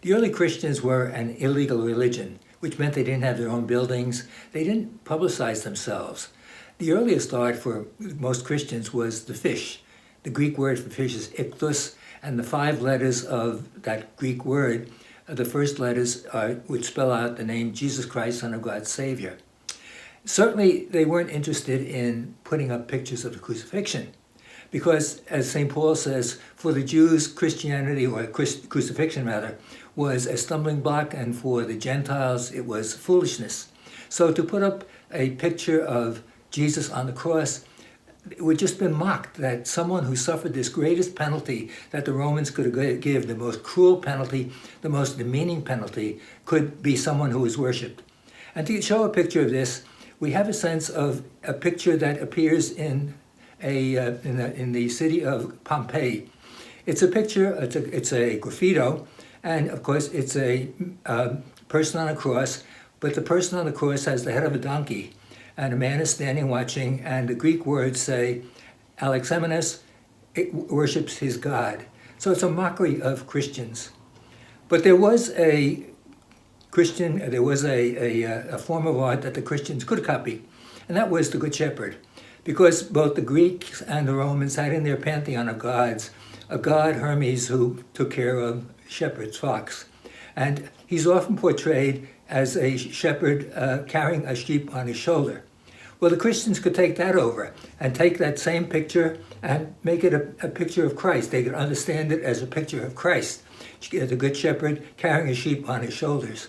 The early Christians were an illegal religion, which meant they didn't have their own buildings. They didn't publicize themselves. The earliest art for most Christians was the fish. The Greek word for fish is ichthus, and the 5 letters of that Greek word, the first letters would spell out the name Jesus Christ, Son of God, Savior. Certainly, they weren't interested in putting up pictures of the crucifixion, because, as St. Paul says, for the Jews, Christianity, or crucifixion rather, was a stumbling block, and for the Gentiles, it was foolishness. So to put up a picture of Jesus on the cross, it would just been mocked that someone who suffered this greatest penalty that the Romans could give, the most cruel penalty, the most demeaning penalty, could be someone who was worshipped. And to show a picture of this, we have a sense of a picture that appears in the city of Pompeii. It's a picture, it's a graffito, and of course it's a person on a cross, but the person on the cross has the head of a donkey, and a man is standing watching, and the Greek words say, Alexamenos worships his God. So it's a mockery of Christians. But there was a form of art that the Christians could copy, and that was the Good Shepherd. Because both the Greeks and the Romans had in their pantheon of gods a god, Hermes, who took care of shepherds, flocks. And he's often portrayed as a shepherd carrying a sheep on his shoulder. Well, the Christians could take that over and take that same picture and make it a picture of Christ. They could understand it as a picture of Christ, the Good Shepherd carrying a sheep on his shoulders.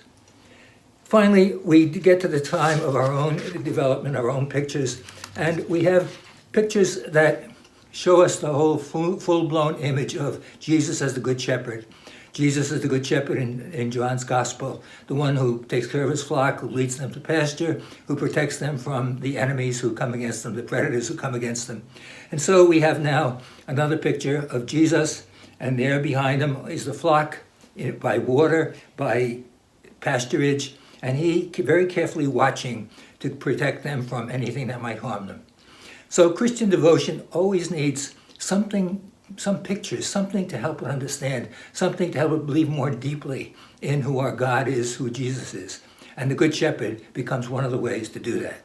Finally, we get to the time of our own development, our own pictures, and we have pictures that show us the whole full-blown image of Jesus as the Good Shepherd. Jesus is the Good Shepherd in John's Gospel, the one who takes care of his flock, who leads them to pasture, who protects them from the enemies who come against them, the predators who come against them. And so we have now another picture of Jesus, and there behind him is the flock by water, by pasturage, and he very carefully watching to protect them from anything that might harm them. So Christian devotion always needs something, some pictures, something to help it understand, something to help it believe more deeply in who our God is, who Jesus is. And the Good Shepherd becomes one of the ways to do that.